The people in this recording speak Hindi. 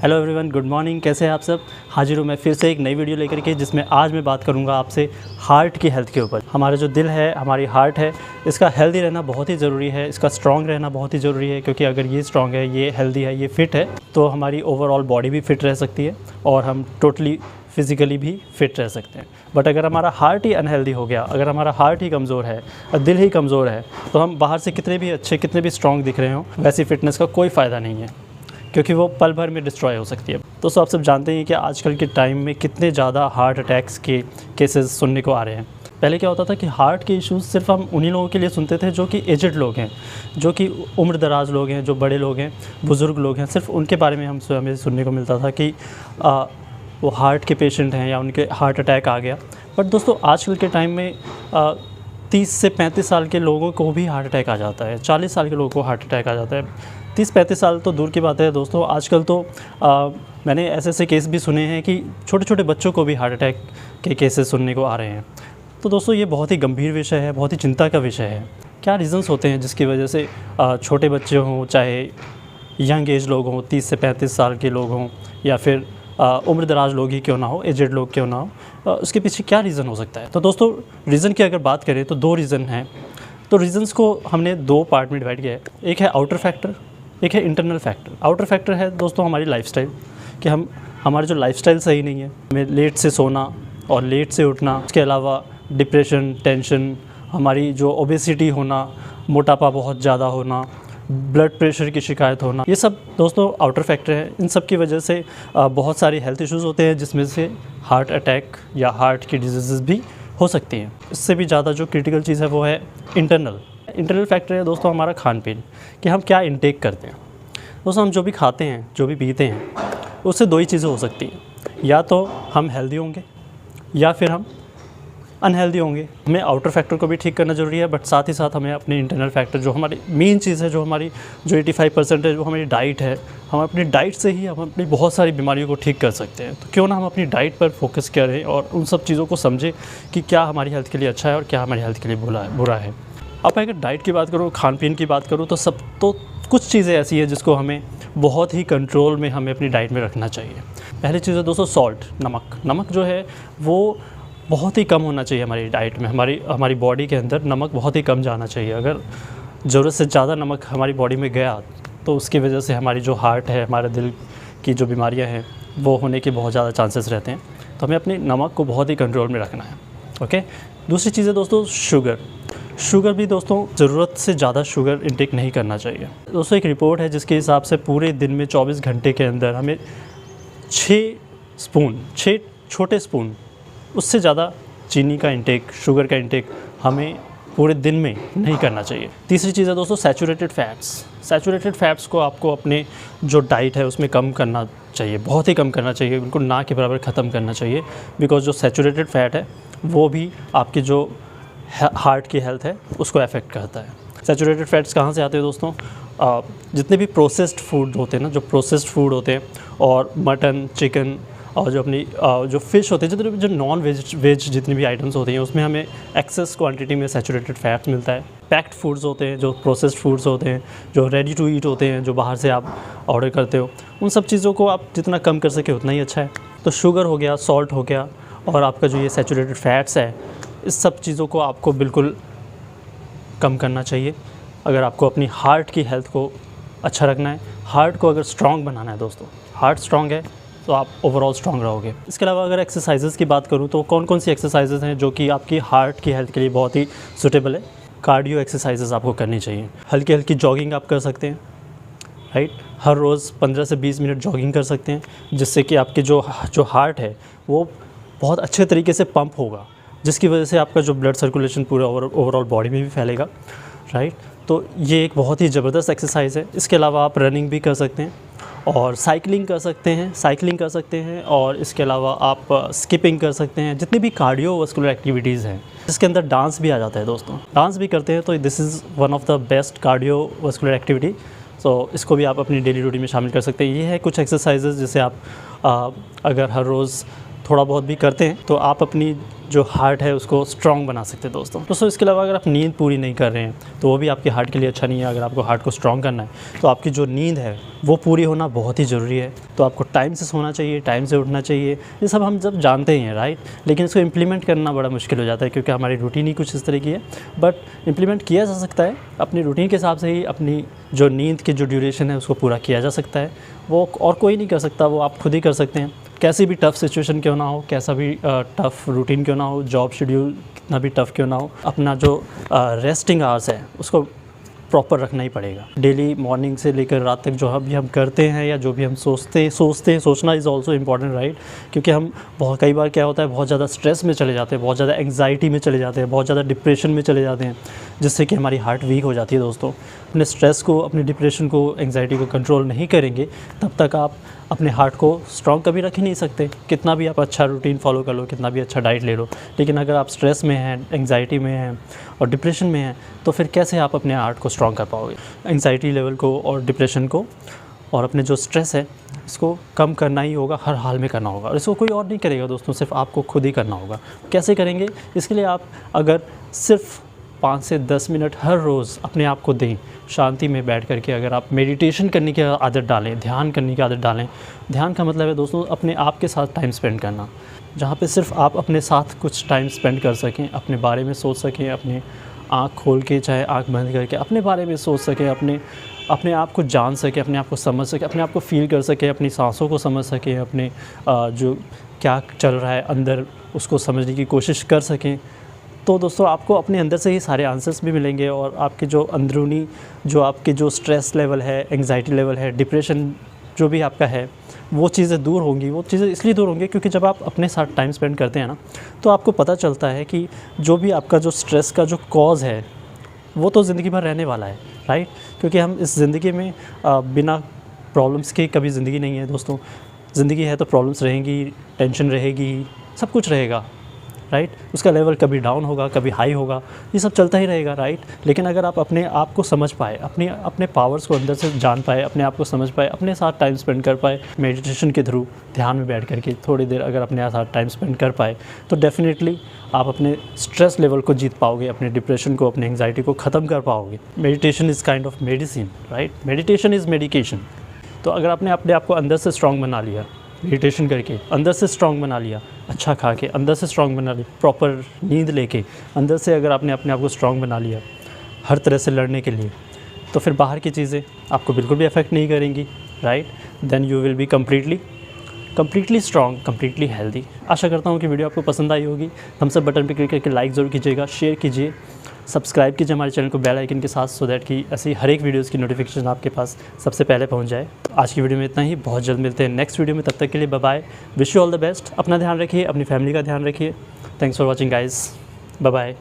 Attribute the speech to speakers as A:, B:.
A: Hello everyone, good morning. कैसे हैं आप सब? हाजिर हूँ मैं फिर से एक नई वीडियो लेकर के, जिसमें आज मैं बात करूँगा आपसे हार्ट की हेल्थ के ऊपर। हमारा जो दिल है, हमारी हार्ट है, इसका हेल्दी रहना बहुत ही ज़रूरी है, इसका स्ट्रॉन्ग रहना बहुत ही ज़रूरी है। क्योंकि अगर ये स्ट्रॉन्ग है, ये हेल्दी है, ये फिट है, तो हमारी ओवरऑल बॉडी भी फिट रह सकती है और हम टोटली फिज़िकली भी फिट रह सकते हैं। बट अगर हमारा हार्ट ही अनहेल्दी हो गया, अगर हमारा हार्ट ही कमज़ोर है और दिल ही कमज़ोर है, तो हम बाहर से कितने भी अच्छे, कितने भी स्ट्रॉन्ग दिख रहे हों, वैसी फ़िटनेस का कोई फ़ायदा नहीं है, क्योंकि वो पल भर में डिस्ट्रॉय हो सकती है। दोस्तों, आप सब जानते हैं कि आजकल के टाइम में कितने ज़्यादा हार्ट अटैक्स के केसेस सुनने को आ रहे हैं। पहले क्या होता था कि हार्ट के इश्यूज़ सिर्फ हम उन्हीं लोगों के लिए सुनते थे जो कि एजड लोग हैं, जो कि उम्र दराज लोग हैं, जो बड़े लोग हैं, बुज़ुर्ग लोग हैं। सिर्फ उनके बारे में हमें सुनने को मिलता था कि वो हार्ट के पेशेंट हैं या उनके हार्ट अटैक आ गया। बट दोस्तों, आजकल के टाइम में 30 से 35 साल के लोगों को भी हार्ट अटैक आ जाता है, 40 साल के लोगों को हार्ट अटैक आ जाता है। 30-35 साल तो दूर की बात है दोस्तों, आजकल तो मैंने ऐसे केस भी सुने हैं कि छोटे छोटे बच्चों को भी हार्ट अटैक के केसेस सुनने को आ रहे हैं। तो दोस्तों, ये बहुत ही गंभीर विषय है, बहुत ही चिंता का विषय है। क्या रीज़न्स होते हैं जिसकी वजह से छोटे बच्चे हों, चाहे यंग एज लोग हों, 30 से 35 साल के लोग हों, या फिर उम्र दराज लोग ही क्यों ना हो, एजड लोग क्यों ना हो, उसके पीछे क्या रीज़न हो सकता है? तो दोस्तों, रीज़न की अगर बात करें तो 2 रीज़न हैं। तो रीज़न्स को हमने 2 पार्ट में डिवाइड किया है। एक है आउटर फैक्टर, एक है इंटरनल फैक्टर। आउटर फैक्टर है दोस्तों हमारी लाइफस्टाइल, कि हमारी जो लाइफस्टाइल सही नहीं है, हमें लेट से सोना और लेट से उठना, उसके अलावा डिप्रेशन, टेंशन, हमारी जो ओबेसिटी होना, मोटापा बहुत ज़्यादा होना, ब्लड प्रेशर की शिकायत होना, ये सब दोस्तों आउटर फैक्टर है। इन सब की वजह से बहुत सारी हेल्थ इश्यूज़ होते हैं, जिसमें से हार्ट अटैक या हार्ट की डिजीज़ भी हो सकती हैं। इससे भी ज़्यादा जो क्रिटिकल चीज़ है वो है इंटरनल फैक्टर है दोस्तों हमारा खान पीन, कि हम क्या इंटेक करते हैं। दोस्तों, हम जो भी खाते हैं, जो भी पीते हैं, उससे 2 ही चीज़ें हो सकती हैं, या तो हम हेल्दी होंगे या फिर हम अनहेल्दी होंगे। हमें आउटर फैक्टर को भी ठीक करना ज़रूरी है, बट साथ ही साथ हमें अपने इंटरनल फैक्टर, जो हमारी मेन चीज़ है, जो 85% है, जो हमारी डाइट है, हम अपनी डाइट से ही हम अपनी बहुत सारी बीमारियों को ठीक कर सकते हैं। तो क्यों ना हम अपनी डाइट पर फोकस करें और उन सब चीज़ों को समझें कि क्या हमारी हेल्थ के लिए अच्छा है और क्या हमारी हेल्थ के लिए बुरा है। अब अगर डाइट की बात करूँ, खान पीन की बात करूँ, तो कुछ चीज़ें ऐसी हैं जिसको हमें बहुत ही कंट्रोल में हमें अपनी डाइट में रखना चाहिए। पहली चीज़ है दोस्तों सॉल्ट, नमक जो है वो बहुत ही कम होना चाहिए हमारी डाइट में। हमारी बॉडी के अंदर नमक बहुत ही कम जाना चाहिए। अगर ज़रूरत से ज़्यादा नमक हमारी बॉडी में गया, तो उसकी वजह से हमारी जो हार्ट है, हमारे दिल की जो बीमारियां हैं, वो होने के बहुत ज़्यादा चांसेस रहते हैं। तो हमें अपनी नमक को बहुत ही कंट्रोल में रखना है। ओके। दूसरी चीज़ है दोस्तों शुगर भी दोस्तों ज़रूरत से ज़्यादा शुगर इंटेक नहीं करना चाहिए। दोस्तों, एक रिपोर्ट है जिसके हिसाब से पूरे दिन में 24 घंटे के अंदर हमें 6 छोटे स्पून, उससे ज़्यादा चीनी का इंटेक, शुगर का इंटेक हमें पूरे दिन में नहीं करना चाहिए। तीसरी चीज़ है दोस्तों सैचुरेटेड फैट्स को आपको अपने जो डाइट है उसमें कम करना चाहिए, बहुत ही कम करना चाहिए, बिल्कुल ना के बराबर ख़त्म करना चाहिए। बिकॉज जो सैचुरेटेड फैट है वो भी आपकी जो हार्ट की हेल्थ है उसको अफेक्ट करता है। सैचुरेटेड फैट्स कहाँ से आते हैं दोस्तों? जितने भी प्रोसेस्ड फूड होते हैं ना, जो प्रोसेस्ड फूड होते हैं, और मटन, चिकन, और जो अपनी जो फ़िश होते हैं, जो नॉन वेज जितनी भी आइटम्स होती हैं, उसमें हमें एक्सेस क्वांटिटी में सैचुरेटेड फैट्स मिलता है। पैक्ड फूड्स होते हैं, जो प्रोसेस्ड फूड्स होते हैं, जो रेडी टू ईट होते हैं, जो बाहर से आप ऑर्डर करते हो, उन सब चीज़ों को आप जितना कम कर सके उतना ही अच्छा है। तो शुगर हो गया, सॉल्ट हो गया, और आपका जो ये सैचुरेटेड फैट्स है, इस सब चीज़ों को आपको बिल्कुल कम करना चाहिए। अगर आपको अपनी हार्ट की हेल्थ को अच्छा रखना है, हार्ट को अगर स्ट्रॉन्ग बनाना है दोस्तों, हार्ट स्ट्रॉन्ग है तो आप ओवरऑल स्ट्रॉन्ग रहोगे। इसके अलावा अगर एक्सरसाइजेज़ की बात करूँ, तो कौन कौन सी एक्सरसाइजेज़ हैं जो कि आपकी हार्ट की हेल्थ के लिए बहुत ही सूटेबल है? कार्डियो एक्सरसाइजेज़ आपको करनी चाहिए। हल्की जॉगिंग आप कर सकते हैं, राइट। हर रोज़ 15 से 20 मिनट जॉगिंग कर सकते हैं, जिससे कि आपके जो हार्ट है वो बहुत अच्छे तरीके से पंप होगा, जिसकी वजह से आपका जो ब्लड सर्कुलेशन पूरा ओवरऑल बॉडी में भी फैलेगा, राइट। तो ये एक बहुत ही ज़बरदस्त एक्सरसाइज है। इसके अलावा आप रनिंग भी कर सकते हैं और साइकिलिंग कर सकते हैं, और इसके अलावा आप स्किपिंग कर सकते हैं। जितनी भी कार्डियोवास्कुलर एक्टिविटीज़ हैं, इसके अंदर डांस भी आ जाता है दोस्तों, डांस भी करते हैं, तो this is one of the best cardiovascular activity. तो इसको भी आप अपनी डेली रूटीन में शामिल कर सकते हैं। ये है कुछ एक्सरसाइजेज़ जिसे आप अगर हर रोज़ थोड़ा बहुत भी करते हैं तो आप अपनी जो हार्ट है उसको स्ट्रॉन्ग बना सकते हैं दोस्तों। इसके अलावा अगर आप नींद पूरी नहीं कर रहे हैं तो वो भी आपके हार्ट के लिए अच्छा नहीं है। अगर आपको हार्ट को स्ट्रॉन्ग करना है तो आपकी जो नींद है वो पूरी होना बहुत ही ज़रूरी है। तो आपको टाइम से सोना चाहिए, टाइम से उठना चाहिए, ये सब हम जब जानते ही हैं, राइट। लेकिन इसको इम्प्लीमेंट करना बड़ा मुश्किल हो जाता है क्योंकि हमारी रूटीन ही कुछ इस तरह की है। बट इम्प्लीमेंट किया जा सकता है अपनी रूटीन के हिसाब से ही। अपनी जो नींद की जो ड्यूरेशन है उसको पूरा किया जा सकता है, वो और कोई नहीं कर सकता, वो आप खुद ही कर सकते हैं। कैसी भी टफ़ सिचुएशन क्यों ना हो, कैसा भी टफ़ रूटीन क्यों ना हो, जॉब शेड्यूल कितना भी टफ़ क्यों ना हो, अपना जो रेस्टिंग आवर्स है उसको प्रॉपर रखना ही पड़ेगा। डेली मॉर्निंग से लेकर रात तक जो भी हम करते हैं या जो भी हम सोचना इज़ ऑल्सो इम्पॉर्टेंट, राइट। क्योंकि हम कई बार क्या होता है, बहुत ज़्यादा स्ट्रेस में चले जाते हैं, बहुत ज़्यादा एंग्जाइटी में चले जाते हैं, बहुत ज़्यादा डिप्रेशन में चले जाते हैं, जिससे कि हमारी हार्ट वीक हो जाती है दोस्तों। अपने स्ट्रेस को, अपने डिप्रेशन को, एंग्जाइटी को कंट्रोल नहीं करेंगे तब तक आप अपने हार्ट को स्ट्रॉन्ग कभी रख ही नहीं सकते। कितना भी आप अच्छा रूटीन फॉलो कर लो, कितना भी अच्छा डाइट ले लो, लेकिन अगर आप स्ट्रेस में हैं, एंग्जाइटी में हैं और डिप्रेशन में हैं तो फिर कैसे आप अपने हार्ट को स्ट्रॉन्ग कर पाओगे। एंग्जाइटी लेवल को और डिप्रेशन को और अपने जो स्ट्रेस है इसको कम करना ही होगा, हर हाल में करना होगा। और इसको कोई और नहीं करेगा दोस्तों, सिर्फ आपको खुद ही करना होगा। कैसे करेंगे? इसके लिए आप अगर सिर्फ 5 से 10 मिनट हर रोज़ अपने आप को दें, शांति में बैठ करके अगर आप मेडिटेशन करने की आदत डालें, ध्यान करने की आदत डालें। ध्यान का मतलब है दोस्तों अपने आप के साथ टाइम स्पेंड करना, जहाँ पे सिर्फ आप अपने साथ कुछ टाइम स्पेंड कर सकें, अपने बारे में सोच सकें, अपने आँख खोल के चाहे आँख बंद करके अपने बारे में सोच सकें, अपने आप को जान सकें, अपने आप को समझ सकें, अपने आप को फ़ील कर सकें, अपनी सांसों को समझ सकें, अपने जो क्या चल रहा है अंदर उसको समझने की कोशिश कर सकें। तो दोस्तों आपको अपने अंदर से ही सारे आंसर्स भी मिलेंगे और आपके जो अंदरूनी आपके जो स्ट्रेस लेवल है, एंग्जाइटी लेवल है, डिप्रेशन जो भी आपका है, वो चीज़ें दूर होंगी। वो चीज़ें इसलिए दूर होंगी क्योंकि जब आप अपने साथ टाइम स्पेंड करते हैं ना तो आपको पता चलता है कि जो भी आपका जो स्ट्रेस का जो कॉज़ है वो तो ज़िंदगी भर रहने वाला है, राइट। क्योंकि हम इस ज़िंदगी में बिना प्रॉब्लम्स के कभी ज़िंदगी नहीं है दोस्तों। ज़िंदगी है तो प्रॉब्लम्स रहेंगी, टेंशन रहेगी, सब कुछ रहेगा, राइट। उसका लेवल कभी डाउन होगा, कभी हाई होगा, ये सब चलता ही रहेगा, राइट। लेकिन अगर आप अपने आप को समझ पाए, अपने पावर्स को अंदर से जान पाए, अपने आप को समझ पाए, अपने साथ टाइम स्पेंड कर पाए, मेडिटेशन के थ्रू ध्यान में बैठ करके थोड़ी देर अगर अपने साथ टाइम स्पेंड कर पाए तो डेफिनेटली आप अपने स्ट्रेस लेवल को जीत पाओगे, अपने डिप्रेशन को, अपने एंग्जाइटी को ख़त्म कर पाओगे। Meditation is kind of medicine, right. Meditation is medication. तो अगर आपने अपने आप को अंदर से स्ट्रॉन्ग बना लिया, मेडिटेशन करके अंदर से स्ट्रॉन्ग बना लिया, अच्छा खा के अंदर से स्ट्रॉन्ग बना लिया, प्रॉपर नींद लेके अंदर से अगर आपने अपने आप को स्ट्रॉन्ग बना लिया हर तरह से लड़ने के लिए, तो फिर बाहर की चीज़ें आपको बिल्कुल भी अफेक्ट नहीं करेंगी, right. Then you will be completely strong, completely healthy. आशा करता हूँ कि वीडियो आपको पसंद आई होगी। थम्स अप बटन पर क्लिक करके लाइक ज़रूर कीजिएगा, शेयर कीजिए, सब्सक्राइब कीजिए हमारे चैनल को बेल आइकन के साथ, सो दैट कि ऐसी हर एक वीडियोज़ की नोटिफिकेशन आपके पास सबसे पहले पहुंच जाए। आज की वीडियो में इतना ही, बहुत जल्द मिलते हैं नेक्स्ट वीडियो में। तब तक के लिए bye bye, wish you all the best. अपना ध्यान रखिए, अपनी फैमिली का ध्यान रखिए। Thanks for watching guys, bye bye.